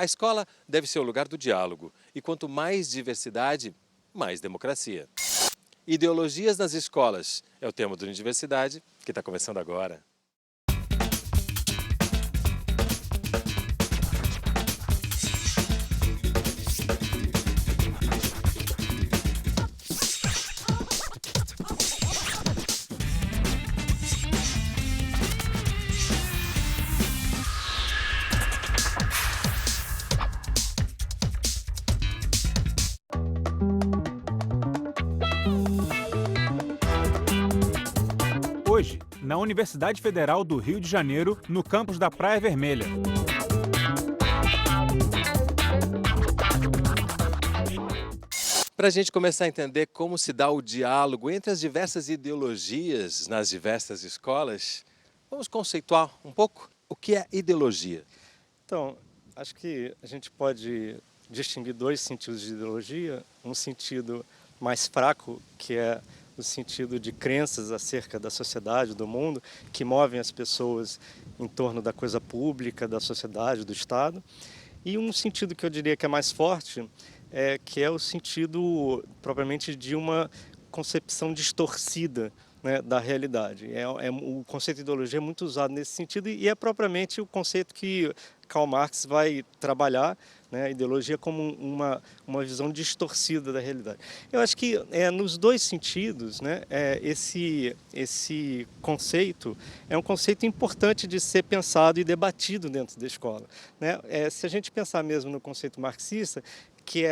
A escola deve ser o lugar do diálogo e quanto mais diversidade, mais democracia. Ideologias nas escolas é o tema do Universidade, que está começando agora. Hoje, na Universidade Federal do Rio de Janeiro, no campus da Praia Vermelha. Para a gente começar a entender como se dá o diálogo entre as diversas ideologias nas diversas escolas, vamos conceituar um pouco o que é ideologia. Então, acho que a gente pode distinguir dois sentidos de ideologia. Um sentido mais fraco, que é o sentido de crenças acerca da sociedade, do mundo, que movem as pessoas em torno da coisa pública, da sociedade, do Estado. E um sentido que eu diria que é mais forte, que é o sentido propriamente de uma concepção distorcida, né, da realidade. O conceito de ideologia é muito usado nesse sentido e é propriamente o conceito que Karl Marx vai trabalhar, né, a ideologia como uma visão distorcida da realidade. Eu acho que nos dois sentidos, né, esse conceito é um conceito importante de ser pensado e debatido dentro da escola, né? Se a gente pensar mesmo no conceito marxista, que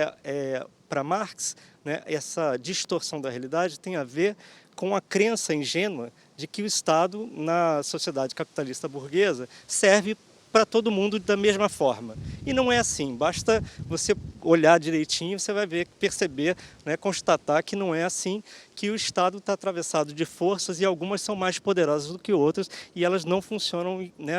para Marx, né, essa distorção da realidade tem a ver com a crença ingênua de que o Estado, na sociedade capitalista burguesa, serve para todo mundo da mesma forma. E não é assim, basta você olhar direitinho, você vai perceber, né, constatar que não é assim, que o Estado está atravessado de forças e algumas são mais poderosas do que outras e elas não funcionam, né,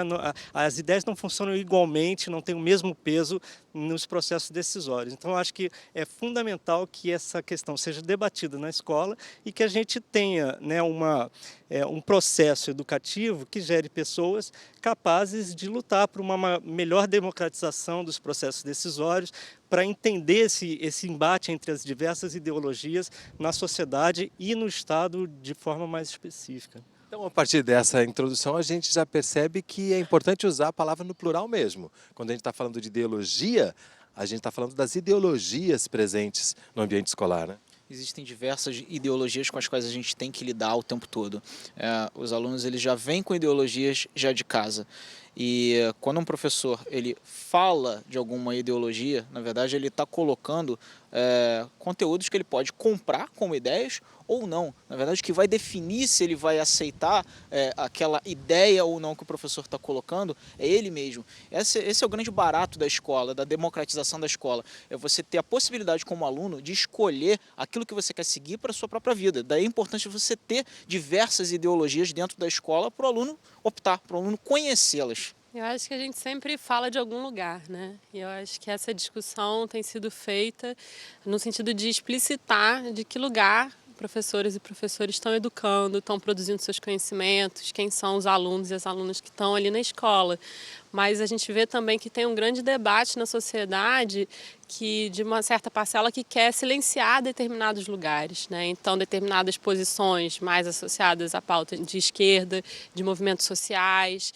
as ideias não funcionam igualmente, não têm o mesmo peso nos processos decisórios. Então, eu acho que é fundamental que essa questão seja debatida na escola e que a gente tenha, né, um processo educativo que gere pessoas capazes de lutar por uma melhor democratização dos processos decisórios, para entender esse embate entre as diversas ideologias na sociedade e no Estado de forma mais específica. Então, a partir dessa introdução, a gente já percebe que é importante usar a palavra no plural mesmo. Quando a gente está falando de ideologia, a gente está falando das ideologias presentes no ambiente escolar, né? Existem diversas ideologias com as quais a gente tem que lidar o tempo todo. Os alunos eles já vêm com ideologias já de casa. E quando um professor ele fala de alguma ideologia, na verdade ele está colocando conteúdos que ele pode comprar como ideias ou não. Na verdade, o que vai definir se ele vai aceitar aquela ideia ou não que o professor está colocando é ele mesmo. Esse é o grande barato da escola, da democratização da escola. É você ter a possibilidade como aluno de escolher aquilo que você quer seguir para a sua própria vida. Daí é importante você ter diversas ideologias dentro da escola para o aluno optar, para o aluno conhecê-las. Eu acho que a gente sempre fala de algum lugar, né? E eu acho que essa discussão tem sido feita no sentido de explicitar de que lugar professores e professores estão educando, estão produzindo seus conhecimentos, quem são os alunos e as alunas que estão ali na escola. Mas a gente vê também que tem um grande debate na sociedade que, de uma certa parcela que quer silenciar determinados lugares, né? Então, determinadas posições mais associadas à pauta de esquerda, de movimentos sociais,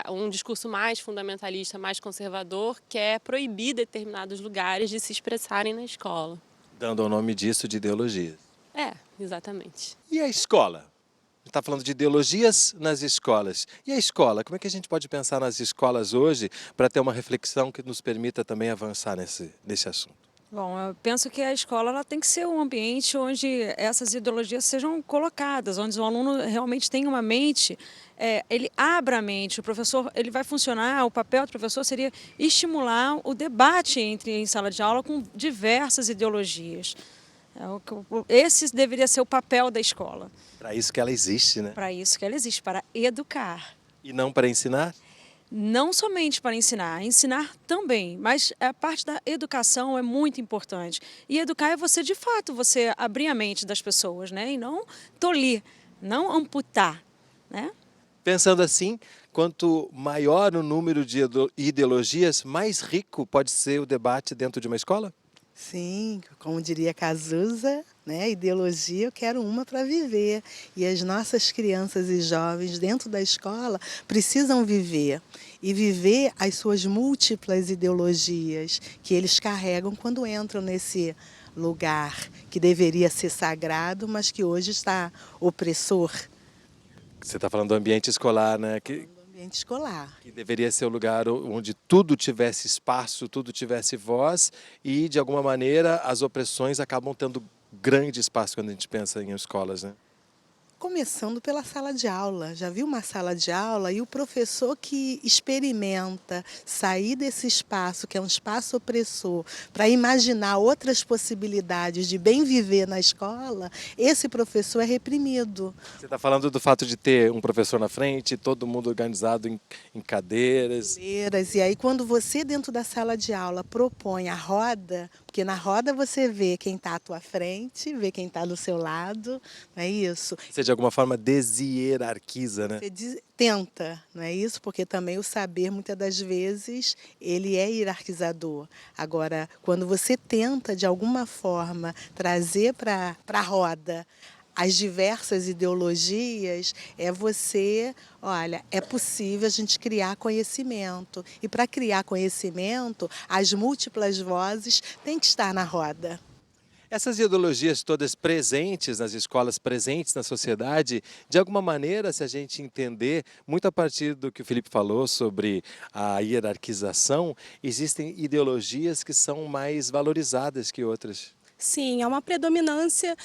um discurso mais fundamentalista, mais conservador, quer proibir determinados lugares de se expressarem na escola. Dando o nome disso de ideologias. Exatamente. E a escola? A gente está falando de ideologias nas escolas. E a escola? Como é que a gente pode pensar nas escolas hoje para ter uma reflexão que nos permita também avançar nesse assunto? Bom, eu penso que a escola ela tem que ser um ambiente onde essas ideologias sejam colocadas, onde o aluno realmente tenha uma mente, ele abra a mente, o professor ele vai funcionar, o papel do professor seria estimular o debate em sala de aula com diversas ideologias. Esse deveria ser o papel da escola. Para isso que ela existe, né? Para isso que ela existe, para educar. E não para ensinar? Não somente para ensinar também, mas a parte da educação é muito importante. E educar é você, de fato, você abrir a mente das pessoas, né? E não tolir, não amputar, né? Pensando assim, quanto maior o número de ideologias, mais rico pode ser o debate dentro de uma escola? Sim, como diria Cazuza, né? Ideologia eu quero uma para viver. E as nossas crianças e jovens dentro da escola precisam viver. E viver as suas múltiplas ideologias que eles carregam quando entram nesse lugar que deveria ser sagrado, mas que hoje está opressor. Você está falando do ambiente escolar, né? No ambiente escolar. Que deveria ser o lugar onde tudo tivesse espaço, tudo tivesse voz e, de alguma maneira, as opressões acabam tendo grande espaço quando a gente pensa em escolas, né? Começando pela sala de aula. Já viu uma sala de aula e o professor que experimenta sair desse espaço, que é um espaço opressor, para imaginar outras possibilidades de bem viver na escola, esse professor é reprimido. Você está falando do fato de ter um professor na frente, todo mundo organizado em cadeiras. E aí, quando você, dentro da sala de aula, propõe a roda, porque na roda você vê quem está à tua frente, vê quem está do seu lado, não é isso? Você, de alguma forma, deshierarquiza, né? Você tenta, não é isso? Porque também o saber, muitas das vezes, ele é hierarquizador. Agora, quando você tenta, de alguma forma, trazer para a roda as diversas ideologias, olha, é possível a gente criar conhecimento. E para criar conhecimento, as múltiplas vozes têm que estar na roda. Essas ideologias todas presentes nas escolas, presentes na sociedade, de alguma maneira, se a gente entender, muito a partir do que o Felipe falou sobre a hierarquização, existem ideologias que são mais valorizadas que outras. Sim, há uma predominância.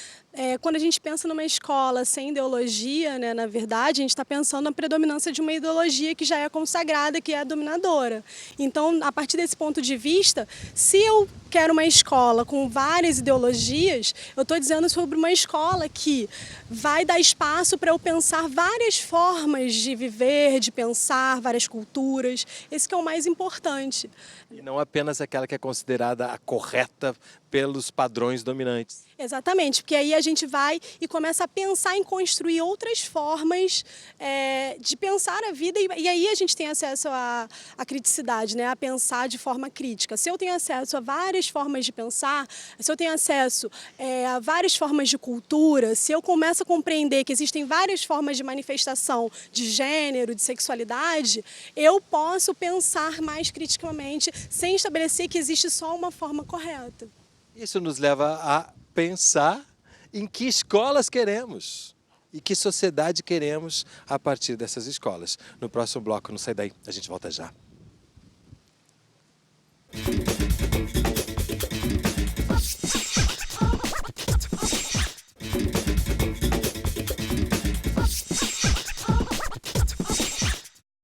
Quando a gente pensa numa escola sem ideologia, né, na verdade, a gente está pensando na predominância de uma ideologia que já é consagrada, que é a dominadora. Então, a partir desse ponto de vista, se eu quero uma escola com várias ideologias, eu estou dizendo sobre uma escola que vai dar espaço para eu pensar várias formas de viver, de pensar, várias culturas. Esse que é o mais importante. E não apenas aquela que é considerada a correta pelos padrões dominantes. Exatamente, porque aí a gente vai e começa a pensar em construir outras formas de pensar a vida e aí a gente tem acesso à criticidade, né? A pensar de forma crítica. Se eu tenho acesso a várias formas de pensar, se eu tenho acesso a várias formas de cultura, se eu começo a compreender que existem várias formas de manifestação de gênero, de sexualidade, eu posso pensar mais criticamente sem estabelecer que existe só uma forma correta. Isso nos leva a pensar em que escolas queremos e que sociedade queremos a partir dessas escolas. No próximo bloco, não sai daí, a gente volta já.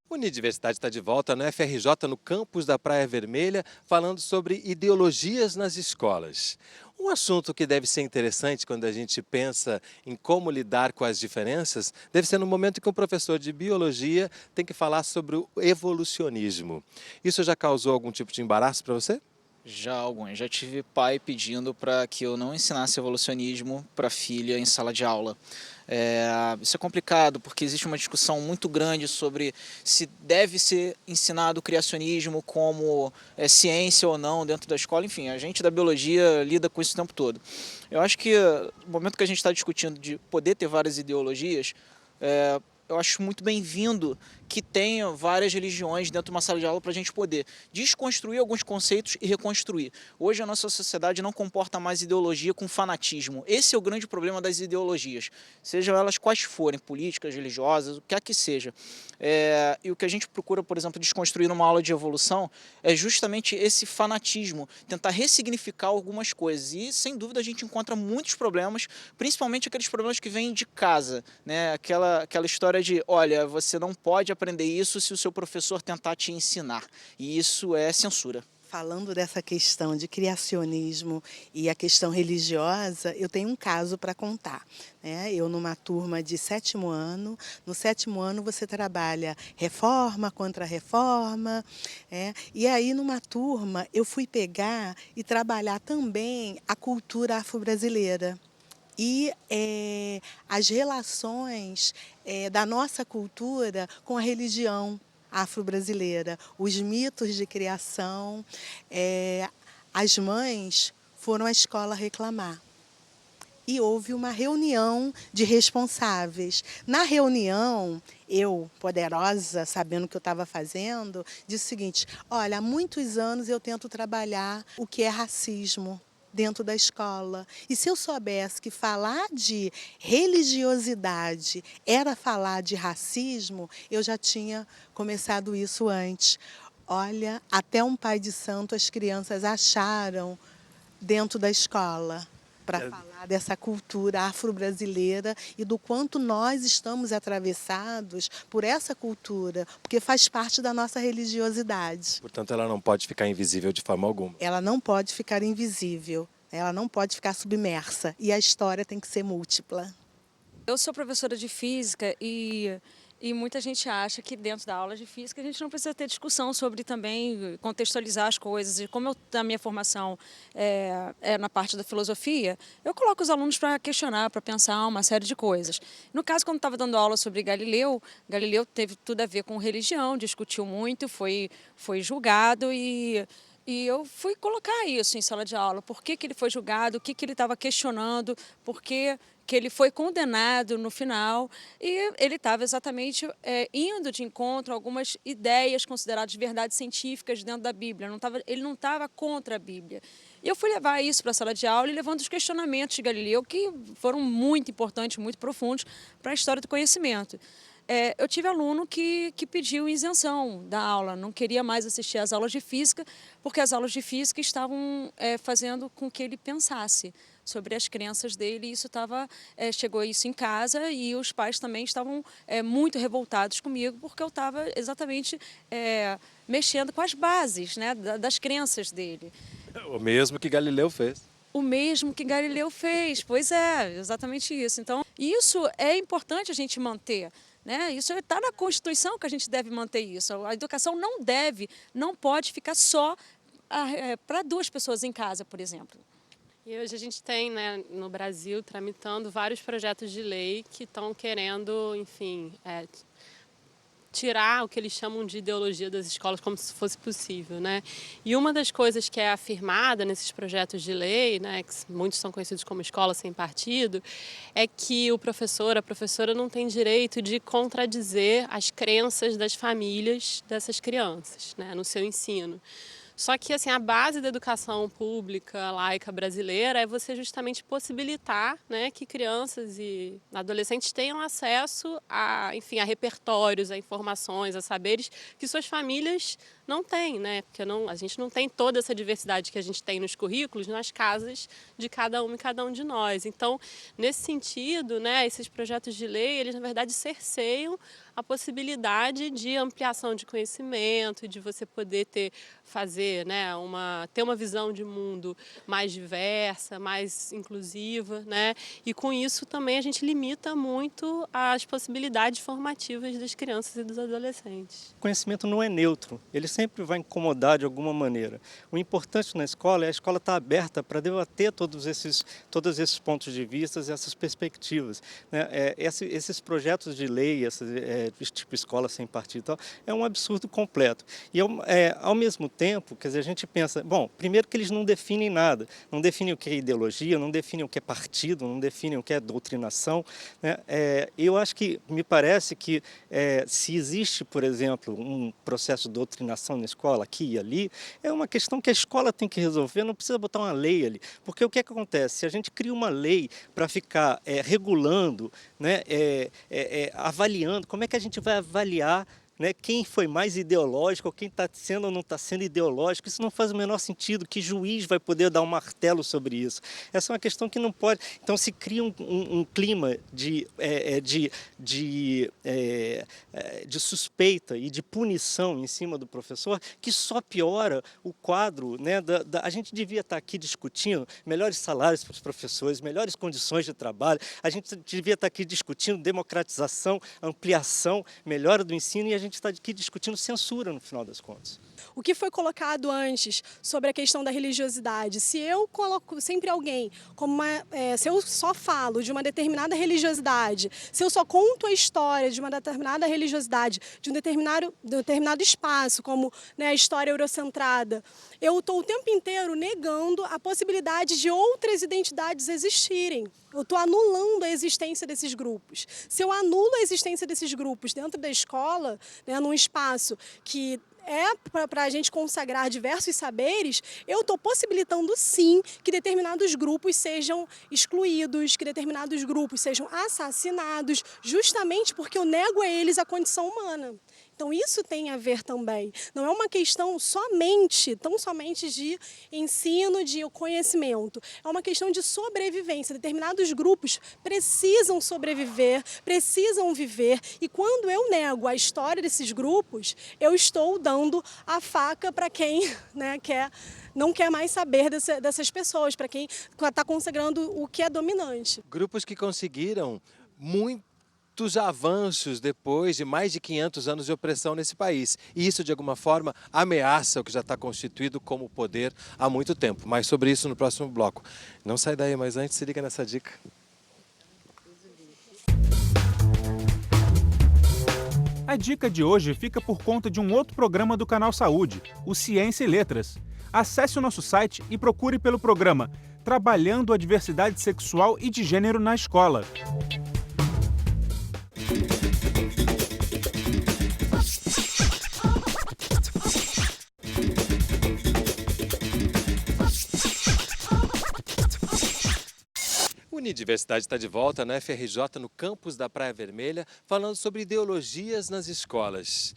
Unidiversidade está de volta no FRJ, no campus da Praia Vermelha, falando sobre ideologias nas escolas. Um assunto que deve ser interessante quando a gente pensa em como lidar com as diferenças, deve ser no momento em que um professor de biologia tem que falar sobre o evolucionismo. Isso já causou algum tipo de embaraço para você? Já alguns. Já tive pai pedindo para que eu não ensinasse evolucionismo para a filha em sala de aula. Isso é complicado porque existe uma discussão muito grande sobre se deve ser ensinado o criacionismo como ciência ou não dentro da escola. Enfim, a gente da biologia lida com isso o tempo todo. Eu acho que no momento que a gente está discutindo de poder ter várias ideologias, eu acho muito bem-vindo que tenha várias religiões dentro de uma sala de aula para a gente poder desconstruir alguns conceitos e reconstruir. Hoje a nossa sociedade não comporta mais ideologia com fanatismo. Esse é o grande problema das ideologias, sejam elas quais forem, políticas, religiosas, o que quer que seja. E o que a gente procura, por exemplo, desconstruir numa aula de evolução é justamente esse fanatismo, tentar ressignificar algumas coisas. E, sem dúvida, a gente encontra muitos problemas, principalmente aqueles problemas que vêm de casa, né? Aquela história de, olha, você não pode aprender isso se o seu professor tentar te ensinar. E isso é censura. Falando dessa questão de criacionismo e a questão religiosa, eu tenho um caso para contar, né? Eu numa turma de 7º ano, no 7º ano você trabalha reforma contra reforma, e aí numa turma eu fui pegar e trabalhar também a cultura afro-brasileira. e as relações da nossa cultura com a religião afro-brasileira, os mitos de criação. As mães foram à escola reclamar. E houve uma reunião de responsáveis. Na reunião, eu, poderosa, sabendo o que eu estava fazendo, disse o seguinte: olha, há muitos anos eu tento trabalhar o que é racismo dentro da escola. E se eu soubesse que falar de religiosidade era falar de racismo, eu já tinha começado isso antes. Olha, até um pai de santo as crianças acharam dentro da escola, para falar dessa cultura afro-brasileira e do quanto nós estamos atravessados por essa cultura, porque faz parte da nossa religiosidade. Portanto, ela não pode ficar invisível de forma alguma. Ela não pode ficar invisível, ela não pode ficar submersa, e a história tem que ser múltipla. Eu sou professora de física e muita gente acha que dentro da aula de física a gente não precisa ter discussão sobre também contextualizar as coisas. E como a minha formação é na parte da filosofia, eu coloco os alunos para questionar, para pensar uma série de coisas. No caso, quando estava dando aula sobre Galileu teve tudo a ver com religião, discutiu muito, foi julgado e eu fui colocar isso em sala de aula. Por que ele foi julgado, o que ele estava questionando, por que ele foi condenado no final. E ele estava exatamente indo de encontro a algumas ideias consideradas verdades científicas dentro da Bíblia. Ele não estava contra a Bíblia. E eu fui levar isso para a sala de aula e levando os questionamentos de Galileu, que foram muito importantes, muito profundos para a história do conhecimento. Eu tive aluno que pediu isenção da aula, não queria mais assistir às aulas de física, porque as aulas de física estavam fazendo com que ele pensasse sobre as crenças dele, e isso chegou isso em casa, e os pais também estavam muito revoltados comigo, porque eu estava exatamente mexendo com as bases, né, das crenças dele. O mesmo que Galileu fez. O mesmo que Galileu fez, pois é, exatamente isso. Então, isso é importante a gente manter. Né? Isso está na Constituição, que a gente deve manter isso. A educação não pode ficar só para 2 pessoas em casa, por exemplo. E hoje a gente tem, né, no Brasil, tramitando vários projetos de lei que estão querendo, enfim, tirar o que eles chamam de ideologia das escolas como se fosse possível, né? E uma das coisas que é afirmada nesses projetos de lei, né, que muitos são conhecidos como escola sem partido, é que o professor, a professora não tem direito de contradizer as crenças das famílias dessas crianças, né, no seu ensino. Só que assim, a base da educação pública laica brasileira é você justamente possibilitar, né, que crianças e adolescentes tenham acesso enfim, a repertórios, a informações, a saberes que suas famílias não têm, né? Porque a gente não tem toda essa diversidade que a gente tem nos currículos, nas casas de cada um e cada um de nós. Então, nesse sentido, né, esses projetos de lei, eles na verdade cerceiam a possibilidade de ampliação de conhecimento, de você poder fazer, né, ter uma visão de mundo mais diversa, mais inclusiva, né? E com isso também a gente limita muito as possibilidades formativas das crianças e dos adolescentes. O conhecimento não é neutro, ele sempre vai incomodar de alguma maneira. O importante na escola é a escola estar aberta para debater todos esses pontos de vista e essas perspectivas, né? Esses projetos de lei, tipo escola sem partido e tal, é um absurdo completo. E ao mesmo tempo, quer dizer, a gente pensa, bom, primeiro que eles não definem nada, não definem o que é ideologia, não definem o que é partido, não definem o que é doutrinação, né? Eu acho que, me parece que se existe, por exemplo, um processo de doutrinação na escola, aqui e ali, é uma questão que a escola tem que resolver, não precisa botar uma lei ali, porque o que é que acontece? Se a gente cria uma lei para ficar regulando, né, avaliando, como é que a gente vai avaliar, né, quem foi mais ideológico, ou quem está sendo ou não está sendo ideológico? Isso não faz o menor sentido. Que juiz vai poder dar um martelo sobre isso? Essa é uma questão que não pode. Então se cria um clima de suspeita e de punição em cima do professor, que só piora o quadro, né, a gente devia estar aqui discutindo melhores salários para os professores, melhores condições de trabalho, a gente devia estar aqui discutindo democratização, ampliação, melhora do ensino, e a gente está aqui discutindo censura no final das contas. O que foi colocado antes sobre a questão da religiosidade? Se eu coloco sempre alguém como se eu só falo de uma determinada religiosidade, se eu só conto a história de uma determinada religiosidade, de um determinado espaço, como, né, a história eurocentrada, eu estou o tempo inteiro negando a possibilidade de outras identidades existirem. Eu estou anulando a existência desses grupos. Se eu anulo a existência desses grupos dentro da escola, né, num espaço que é para a gente consagrar diversos saberes, eu estou possibilitando, sim, que determinados grupos sejam excluídos, que determinados grupos sejam assassinados, justamente porque eu nego a eles a condição humana. Então, isso tem a ver também. Não é uma questão tão somente de ensino, de conhecimento. É uma questão de sobrevivência. Determinados grupos precisam sobreviver, precisam viver. E quando eu nego a história desses grupos, eu estou dando a faca para quem, né, não quer mais saber dessas pessoas, para quem está consagrando o que é dominante. Grupos que conseguiram muitos avanços depois de mais de 500 anos de opressão nesse país. E isso, de alguma forma, ameaça o que já está constituído como poder há muito tempo. Mas sobre isso no próximo bloco. Não sai daí, mas antes se liga nessa dica. A dica de hoje fica por conta de um outro programa do Canal Saúde, o Ciência e Letras. Acesse o nosso site e procure pelo programa Trabalhando a Diversidade Sexual e de Gênero na Escola. Unidiversidade está de volta na FRJ, no campus da Praia Vermelha, falando sobre ideologias nas escolas.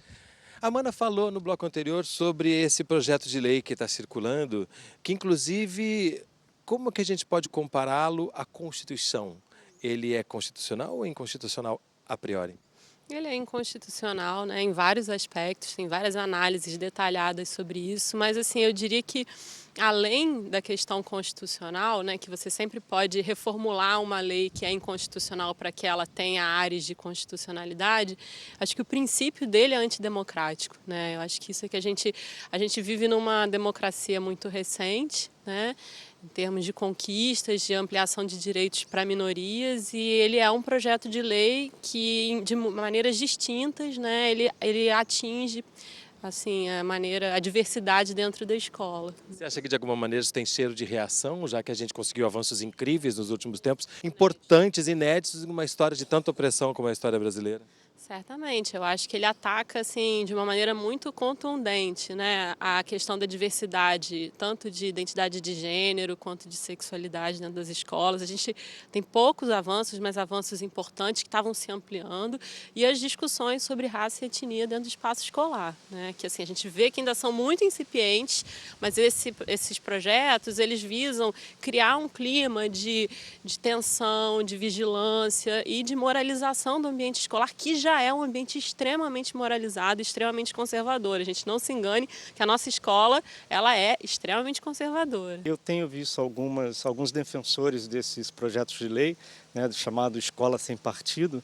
A Amanda falou no bloco anterior sobre esse projeto de lei que está circulando, que inclusive, como que a gente pode compará-lo à Constituição? Ele é constitucional ou inconstitucional a priori? Ele é inconstitucional, né, em vários aspectos, tem várias análises detalhadas sobre isso, mas assim, eu diria que além da questão constitucional, né, que você sempre pode reformular uma lei que é inconstitucional para que ela tenha áreas de constitucionalidade, acho que o princípio dele é antidemocrático, né? Eu acho que isso é que a gente vive numa democracia muito recente, né, em termos de conquistas, de ampliação de direitos para minorias, e ele é um projeto de lei que, de maneiras distintas, né, ele atinge assim, a diversidade dentro da escola. Você acha que de alguma maneira isso tem cheiro de reação, já que a gente conseguiu avanços incríveis nos últimos tempos, importantes, inéditos, numa história de tanta opressão como a história brasileira? Certamente, eu acho que ele ataca assim, de uma maneira muito contundente, né, a questão da diversidade, tanto de identidade de gênero quanto de sexualidade dentro das escolas. A gente tem poucos avanços, mas avanços importantes que estavam se ampliando, e as discussões sobre raça e etnia dentro do espaço escolar, né, que assim, a gente vê que ainda são muito incipientes, mas esses projetos eles visam criar um clima de tensão, de vigilância e de moralização do ambiente escolar, que já é um ambiente extremamente moralizado, extremamente conservador. A gente não se engane que a nossa escola ela é extremamente conservadora. Eu tenho visto alguns defensores desses projetos de lei, né, chamado Escola Sem Partido,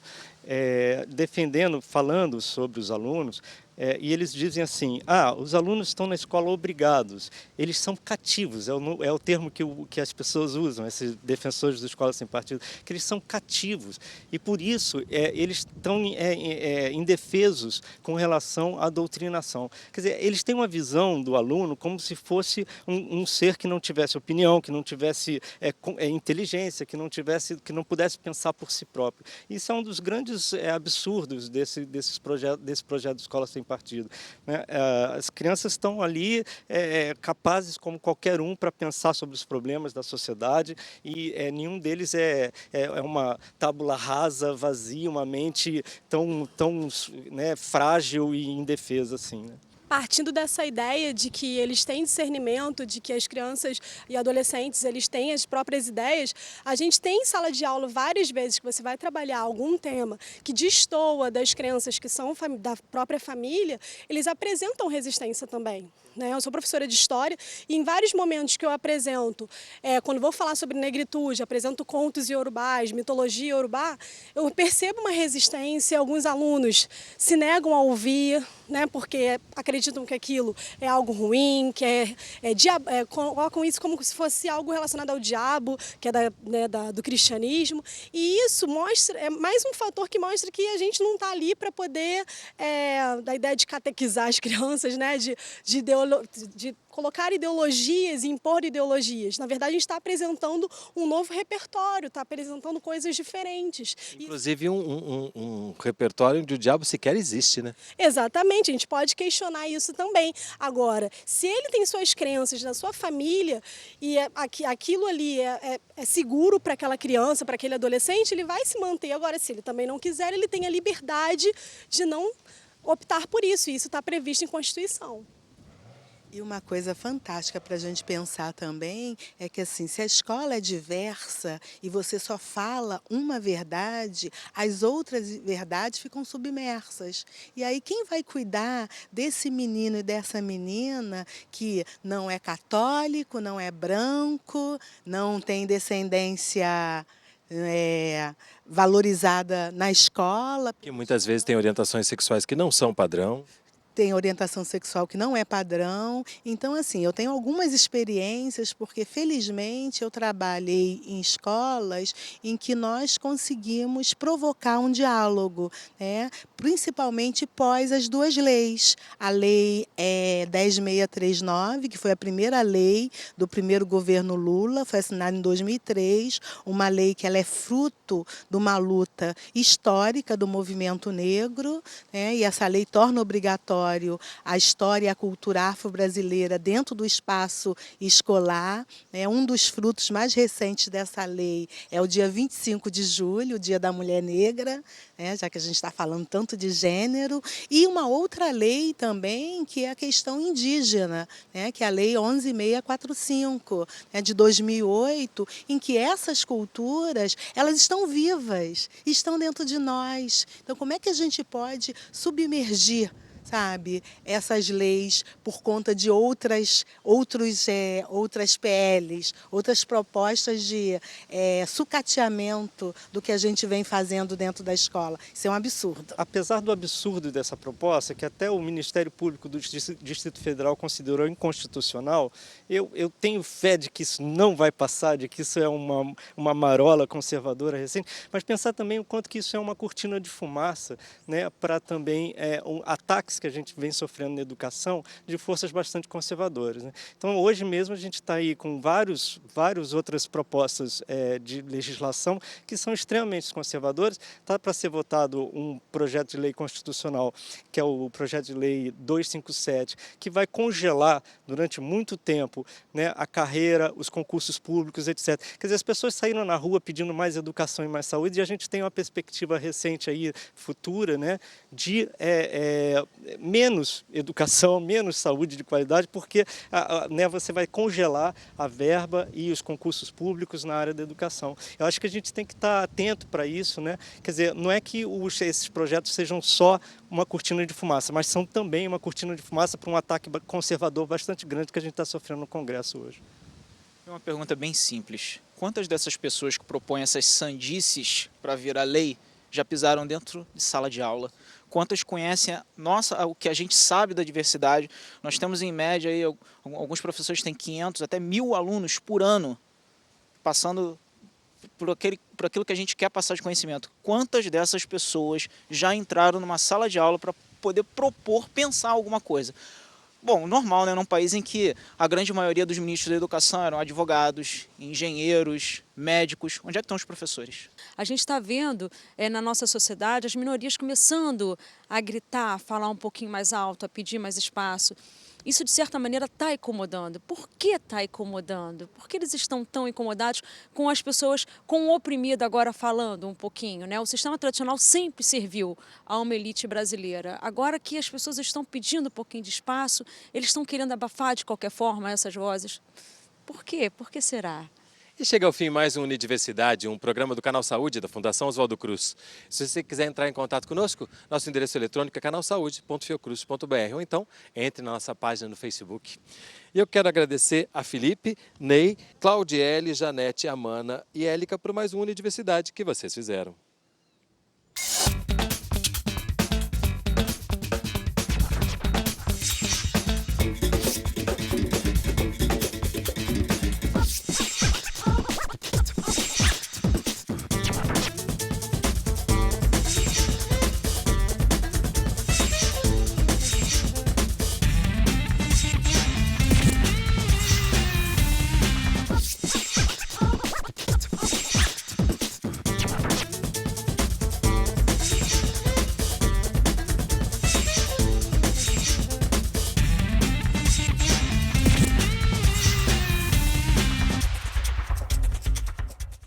falando sobre os alunos, e eles dizem assim, os alunos estão na escola obrigados, eles são cativos, é o termo que as pessoas usam, esses defensores da Escola Sem Partido, que eles são cativos, e por isso eles estão indefesos com relação à doutrinação. Quer dizer, eles têm uma visão do aluno como se fosse um ser que não tivesse opinião, que não tivesse inteligência, que não pudesse pensar por si próprio. Isso é um dos grandes absurdos desse projeto de Escola Sem Partido, né? As crianças estão ali capazes como qualquer um para pensar sobre os problemas da sociedade, e nenhum deles é uma tábula rasa, vazia, uma mente tão né, frágil e indefesa assim, né? Partindo dessa ideia de que eles têm discernimento, de que as crianças e adolescentes eles têm as próprias ideias, a gente tem em sala de aula várias vezes que você vai trabalhar algum tema que destoa das crenças que são da própria família, eles apresentam resistência também. né? Eu sou professora de História e em vários momentos que eu apresento, quando vou falar sobre negritude, apresento contos iorubás, mitologia iorubá, eu percebo uma resistência, alguns alunos se negam a ouvir, né? Porque acreditam que aquilo é algo ruim, que colocam isso como se fosse algo relacionado ao diabo, que é do cristianismo. E isso é mais um fator que mostra que a gente não está ali para poder, da ideia de catequizar as crianças, né? de colocar ideologias e impor ideologias. Na verdade, a gente está apresentando um novo repertório, está apresentando coisas diferentes. Inclusive um repertório onde o diabo sequer existe, né? Exatamente, a gente pode questionar isso também. Agora, se ele tem suas crenças na sua família e aquilo ali é seguro para aquela criança, para aquele adolescente, ele vai se manter. Agora, se ele também não quiser, ele tem a liberdade de não optar por isso. E isso está previsto em Constituição. E uma coisa fantástica para a gente pensar também é que, assim, se a escola é diversa e você só fala uma verdade, as outras verdades ficam submersas. E aí quem vai cuidar desse menino e dessa menina que não é católico, não é branco, não tem descendência valorizada na escola? Que muitas vezes tem orientações sexuais que não são padrão. Tem orientação sexual que não é padrão. Então, assim, eu tenho algumas experiências, porque felizmente eu trabalhei em escolas em que nós conseguimos provocar um diálogo, né? Principalmente pós as duas leis. A lei 10.639, que foi a primeira lei do primeiro governo Lula, foi assinada em 2003, uma lei que ela é fruto de uma luta histórica do movimento negro, né? E essa lei torna obrigatório a história e a cultura afro-brasileira dentro do espaço escolar. Um dos frutos mais recentes dessa lei é o dia 25 de julho, o Dia da Mulher Negra, já que a gente está falando tanto de gênero. E uma outra lei também, que é a questão indígena, que é a Lei 11.645, de 2008, em que essas culturas elas estão vivas, estão dentro de nós. Então, como é que a gente pode submergir, sabe, essas leis por conta de outras PLs, outras propostas de sucateamento do que a gente vem fazendo dentro da escola? Isso é um absurdo. Apesar do absurdo dessa proposta, que até o Ministério Público do Distrito Federal considerou inconstitucional, eu tenho fé de que isso não vai passar, de que isso é uma marola conservadora recente, mas pensar também o quanto que isso é uma cortina de fumaça, né, para também ataques que a gente vem sofrendo na educação de forças bastante conservadoras, né? Então, hoje mesmo a gente está aí com várias outras propostas de legislação que são extremamente conservadoras. Está para ser votado um projeto de lei constitucional, que é o projeto de lei 257, que vai congelar durante muito tempo, né, a carreira, os concursos públicos, etc. Quer dizer, as pessoas saíram na rua pedindo mais educação e mais saúde, e a gente tem uma perspectiva recente aí, futura, né, de menos educação, menos saúde de qualidade, porque você vai congelar a verba e os concursos públicos na área da educação. Eu acho que a gente tem que estar atento para isso, né? Quer dizer, não é que esses projetos sejam só uma cortina de fumaça, mas são também uma cortina de fumaça para um ataque conservador bastante grande que a gente está sofrendo no Congresso hoje. É uma pergunta bem simples. Quantas dessas pessoas que propõem essas sandices para virar lei já pisaram dentro de sala de aula? Quantas conhecem o que a gente sabe da diversidade? Nós temos em média, aí, alguns professores têm 500, até 1.000 alunos por ano passando por aquilo que a gente quer passar de conhecimento. Quantas dessas pessoas já entraram numa sala de aula para poder propor, pensar alguma coisa? Bom, normal, né? Num país em que a grande maioria dos ministros da educação eram advogados, engenheiros, médicos. Onde é que estão os professores? A gente está vendo na nossa sociedade as minorias começando a gritar, a falar um pouquinho mais alto, a pedir mais espaço. Isso, de certa maneira, está incomodando. Por que está incomodando? Por que eles estão tão incomodados com as pessoas, com o oprimido agora falando um pouquinho, né? O sistema tradicional sempre serviu a uma elite brasileira. Agora que as pessoas estão pedindo um pouquinho de espaço, eles estão querendo abafar de qualquer forma essas vozes. Por quê? Por que será? E chega ao fim mais um Unidiversidade, um programa do Canal Saúde da Fundação Oswaldo Cruz. Se você quiser entrar em contato conosco, nosso endereço eletrônico é canalsaude.fiocruz.br ou então entre na nossa página no Facebook. E eu quero agradecer a Felipe, Ney, Claudiele, Janete, Amana e Élica por mais um Unidiversidade que vocês fizeram.